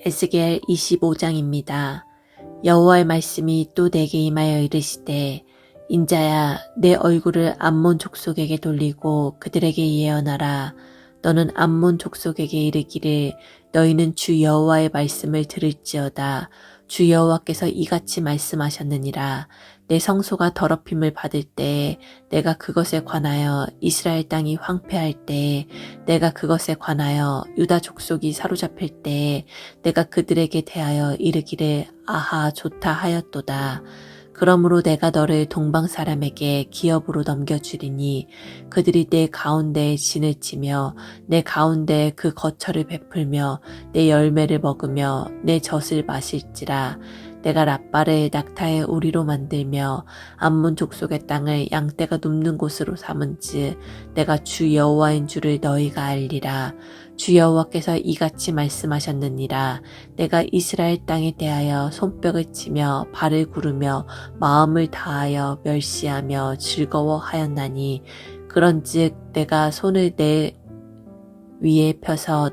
에스겔 25장입니다. 여호와의 말씀이 또 내게 임하여 이르시되 인자야 내 얼굴을 암몬 족속에게 돌리고 그들에게 예언하라. 너는 암몬 족속에게 이르기를 너희는 주 여호와의 말씀을 들을지어다. 주 여호와께서 이같이 말씀하셨느니라. 내 성소가 더럽힘을 받을 때에 내가 그것에 관하여 이스라엘 땅이 황폐할 때에 내가 그것에 관하여 유다 족속이 사로잡힐 때에 내가 그들에게 대하여 이르기를 아하 좋다 하였도다. 그러므로 내가 너를 동방 사람에게 기업으로 넘겨주리니 그들이 내 가운데에 진을 치며 내 가운데에 그 거처를 베풀며 내 열매를 먹으며 내 젖을 마실지라. 내가 랍바를 낙타의 우리로 만들며 암몬 족속의 땅을 양떼가 눕는 곳으로 삼은즉 내가 주 여호와인 줄을 너희가 알리라. 주 여호와께서 이같이 말씀하셨느니라. 내가 이스라엘 땅에 대하여 손뼉을 치며 발을 구르며 마음을 다하여 멸시하며 즐거워하였나니 그런즉 내가 손을 내 위에 펴서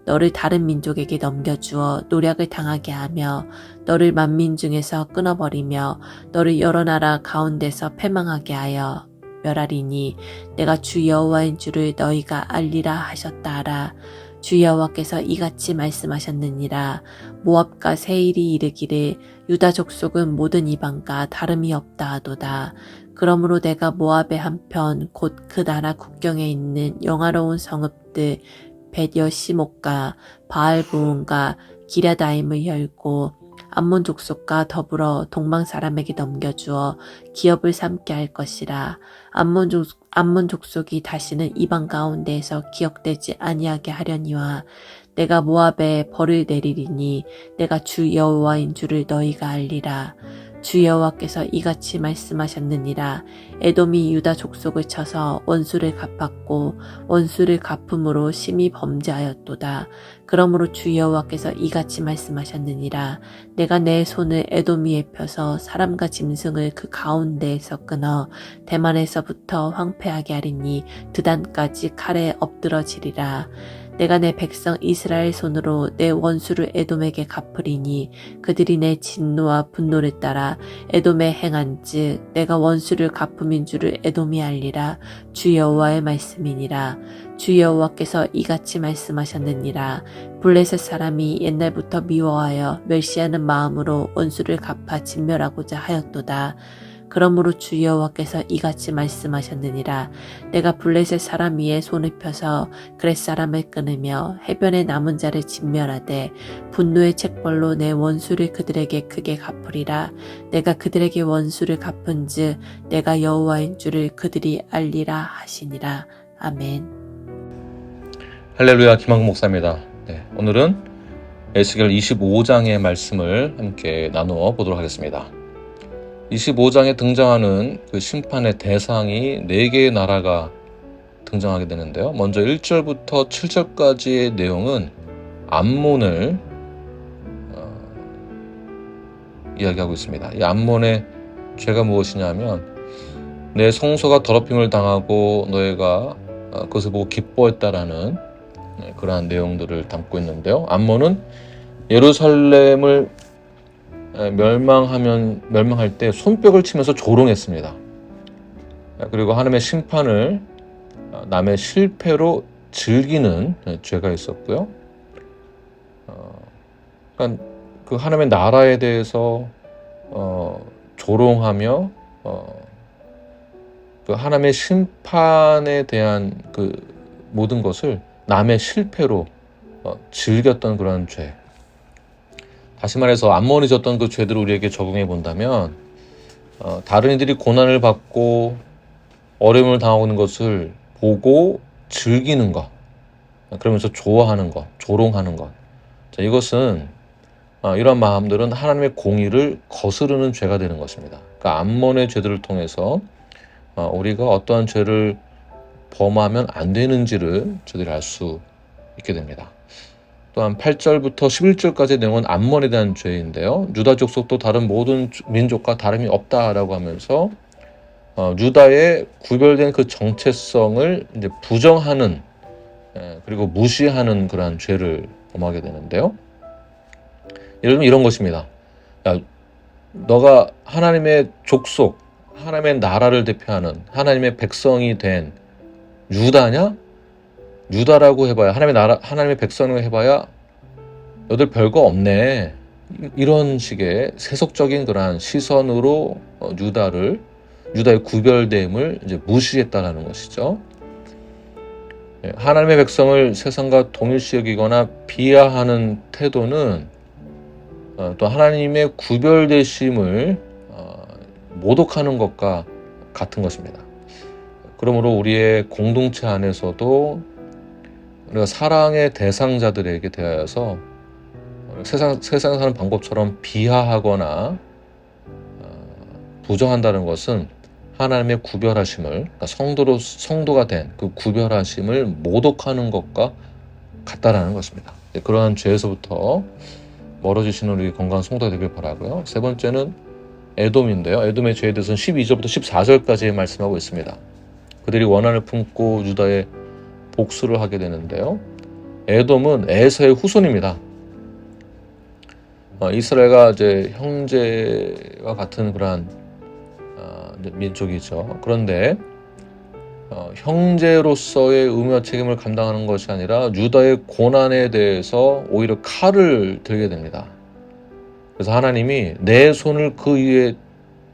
너를 다른 민족에게 넘겨주어 노략을 당하게 하며 너를 만민 중에서 끊어버리며 너를 여러 나라 가운데서 패망하게 하여 멸하리니 내가 주 여호와인 줄을 너희가 알리라 하셨다 하라. 주 여호와께서 이같이 말씀하셨느니라. 모압과 세일이 이르기를 유다 족속은 모든 이방과 다름이 없다 하도다. 그러므로 내가 모압의 한편 곧 그 나라 국경에 있는 영화로운 성읍들 벳여시목과 바알부온과 기랴다임을 열고 암몬 족속과 더불어 동방 사람에게 넘겨주어 기업을 삼게 할 것이라. 암몬 족속이 다시는 이방 가운데에서 기억되지 아니하게 하려니와 내가 모압에 벌을 내리리니 내가 주 여호와인 줄을 너희가 알리라. 주 여호와께서 이같이 말씀하셨느니라. 에돔이 유다 족속을 쳐서 원수를 갚았고 원수를 갚음으로 심히 범죄하였도다. 그러므로 주 여호와께서 이같이 말씀하셨느니라. 내가 내 손을 에돔 위에 펴서 사람과 짐승을 그 가운데에서 끊어 대만에서부터 황폐하게 하리니 드단까지 칼에 엎드러지리라. 내가 내 백성 이스라엘 손으로 내 원수를 에돔에게 갚으리니 그들이 내 진노와 분노를 따라 에돔에 행한즉 내가 원수를 갚음인 줄을 에돔이 알리라. 주 여호와의 말씀이니라. 주 여호와께서 이같이 말씀하셨느니라. 블레셋 사람이 옛날부터 미워하여 멸시하는 마음으로 원수를 갚아 진멸하고자 하였도다. 그러므로 주 여호와께서 이같이 말씀하셨느니라. 내가 블레셋 사람 위에 손을 펴서 그렛 사람을 끊으며 해변의 남은 자를 진멸하되 분노의 책벌로 내 원수를 그들에게 크게 갚으리라. 내가 그들에게 원수를 갚은즉 내가 여호와인 줄을 그들이 알리라 하시니라. 아멘. 할렐루야, 김학국 목사입니다. 오늘은 에스겔 25장의 말씀을 함께 나누어 보도록 하겠습니다. 25장에 등장하는 그 심판의 대상이 4개의 나라가 등장하게 되는데요. 먼저 1절부터 7절까지의 내용은 암몬을 이야기하고 있습니다. 이 암몬의 죄가 무엇이냐면 내 성소가 더럽힘을 당하고 너희가 그것을 보고 기뻐했다라는 그러한 내용들을 담고 있는데요. 암몬은 예루살렘을 멸망할 때 손뼉을 치면서 조롱했습니다. 그리고 하나님의 심판을 남의 실패로 즐기는 죄가 있었고요. 그러니까 그 하나님의 나라에 대해서 조롱하며 그 하나님의 심판에 대한 그 모든 것을 남의 실패로 즐겼던 그런 죄. 다시 말해서 암몬이 졌던 그 죄들을 우리에게 적용해 본다면 다른 이들이 고난을 받고 어려움을 당하고 있는 것을 보고 즐기는 것, 그러면서 좋아하는 것, 조롱하는 것. 자, 이것은 이런 마음들은 하나님의 공의를 거스르는 죄가 되는 것입니다. 그러니까 암몬의 죄들을 통해서 우리가 어떠한 죄를 범하면 안 되는지를 저들이 알 수 있게 됩니다. 또한 8절부터 11절까지의 내용은 암몬에 대한 죄인데요. 유다 족속도 다른 모든 민족과 다름이 없다라고 하면서 유다의 구별된 그 정체성을 이제 부정하는 그리고 무시하는 그러한 죄를 범하게 되는데요. 예를 들면 이런 것입니다. 야, 너가 하나님의 족속, 하나님의 나라를 대표하는 하나님의 백성이 된 유다냐? 유다라고 해봐야 하나님의 나라, 하나님의 백성이라고 해봐야 너들 별거 없네. 이런 식의 세속적인 그러한 시선으로 유다의 구별됨을 이제 무시했다라는 것이죠. 하나님의 백성을 세상과 동일시 여기거나 비하하는 태도는 또 하나님의 구별되심을 모독하는 것과 같은 것입니다. 그러므로 우리의 공동체 안에서도 우리가 사랑의 대상자들에게 대하여서 세상에 사는 방법처럼 비하하거나 부정한다는 것은 하나님의 구별하심을, 그러니까 성도가 된 그 구별하심을 모독하는 것과 같다라는 것입니다. 그러한 죄에서부터 멀어지시는 우리 건강한 성도가 되길 바라고요. 세 번째는 에돔인데요. 에돔의 죄에 대해서는 12절부터 14절까지 말씀하고 있습니다. 그들이 원한을 품고 유다의 복수를 하게 되는데요. 에돔은 에서의 후손입니다. 이스라엘과 이제 형제와 같은 그러한 민족이죠. 그런데 형제로서의 의무와 책임을 감당하는 것이 아니라 유다의 고난에 대해서 오히려 칼을 들게 됩니다. 그래서 하나님이 내 손을 그 위에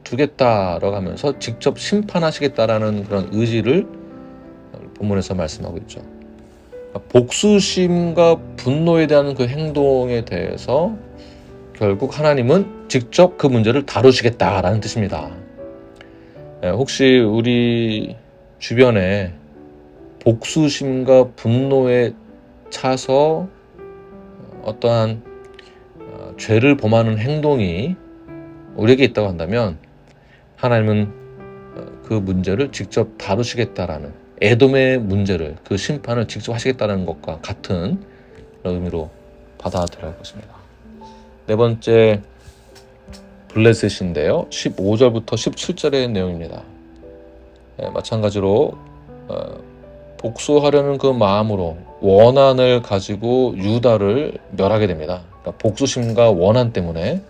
두겠다라고 하면서 직접 심판하시겠다라는 그런 의지를 본문에서 말씀하고 있죠. 복수심과 분노에 대한 그 행동에 대해서 결국 하나님은 직접 그 문제를 다루시겠다라는 뜻입니다. 혹시 우리 주변에 복수심과 분노에 차서 어떠한 죄를 범하는 행동이 우리에게 있다고 한다면 하나님은 그 문제를 직접 다루시겠다라는, 에돔의 문제를, 그 심판을 직접 하시겠다는 것과 같은 의미로 받아들여야 할 것입니다. 네 번째 블레셋인데요. 15절부터 17절의 내용입니다. 마찬가지로 복수하려는 그 마음으로 원한을 가지고 유다를 멸하게 됩니다. 그러니까 복수심과 원한 때문에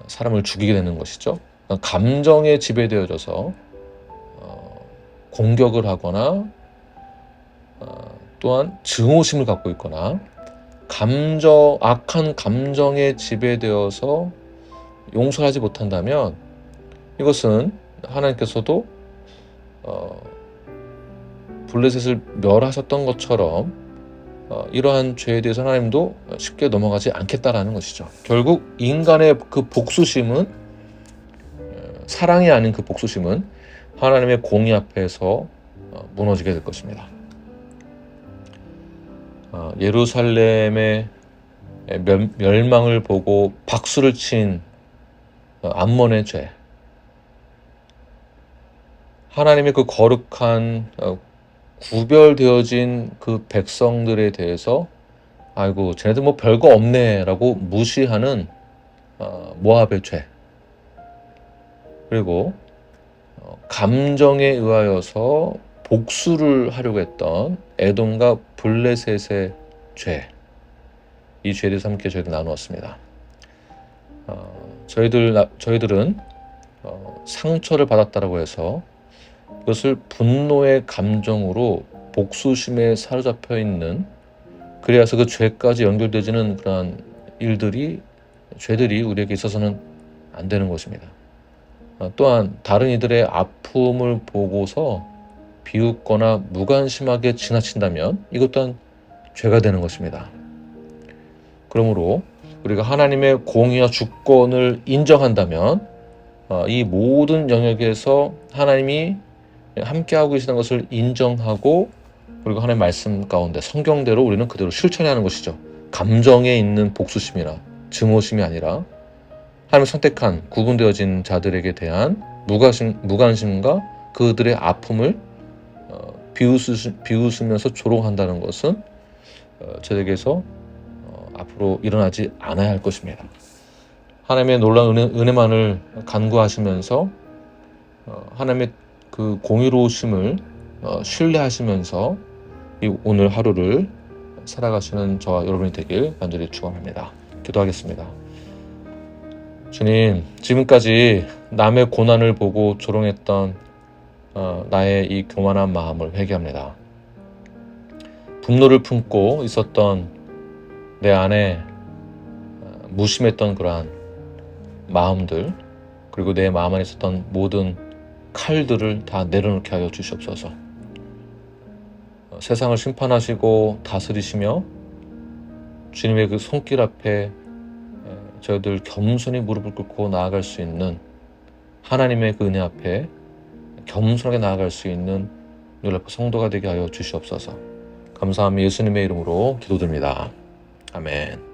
사람을 죽이게 되는 것이죠. 그러니까 감정에 지배되어져서 공격을 하거나 또한 증오심을 갖고 있거나 악한 감정에 지배되어서 용서하지 못한다면 이것은 하나님께서도 블레셋을 멸하셨던 것처럼 이러한 죄에 대해서 하나님도 쉽게 넘어가지 않겠다라는 것이죠. 결국 인간의 그 복수심은, 사랑이 아닌 그 복수심은 하나님의 공의 앞에서 무너지게 될 것입니다. 예루살렘의 멸망을 보고 박수를 친 암몬의 죄, 하나님의 그 거룩한 구별되어진 그 백성들에 대해서 아이고 쟤네들 뭐 별거 없네 라고 무시하는 모압의 죄, 그리고 감정에 의하여서 복수를 하려고 했던 에돔과 블레셋의 죄, 이 죄에 대해서 함께 저희들 나누었습니다. 저희들은 상처를 받았다라고 해서 그것을 분노의 감정으로 복수심에 사로잡혀 있는, 그래서 그 죄까지 연결되지는 그러한 죄들이 우리에게 있어서는 안 되는 것입니다. 또한 다른 이들의 아픔을 보고서 비웃거나 무관심하게 지나친다면 이것 또한 죄가 되는 것입니다. 그러므로 우리가 하나님의 공의와 주권을 인정한다면 이 모든 영역에서 하나님이 함께하고 계시는 것을 인정하고, 그리고 하나님의 말씀 가운데 성경대로 우리는 그대로 실천해야 하는 것이죠. 감정에 있는 복수심이나 증오심이 아니라 하나님을 선택한 구분되어진 자들에게 대한 무관심과 그들의 아픔을 비웃으면서 조롱한다는 것은 저에게서 앞으로 일어나지 않아야 할 것입니다. 하나님의 놀라운 은혜만을 간구하시면서 하나님의 그 공의로우심을 신뢰하시면서 이 오늘 하루를 살아가시는 저와 여러분이 되길 간절히 축원합니다. 기도하겠습니다. 주님, 지금까지 남의 고난을 보고 조롱했던 나의 이 교만한 마음을 회개합니다. 분노를 품고 있었던 내 안에 무심했던 그러한 마음들, 그리고 내 마음 안에 있었던 모든 칼들을 다 내려놓게 하여 주시옵소서. 세상을 심판하시고 다스리시며 주님의 그 손길 앞에 저희들 겸손히 무릎을 꿇고 나아갈 수 있는, 하나님의 그 은혜 앞에 겸손하게 나아갈 수 있는 놀랍은 성도가 되게 하여 주시옵소서. 감사함이 예수님의 이름으로 기도드립니다. 아멘.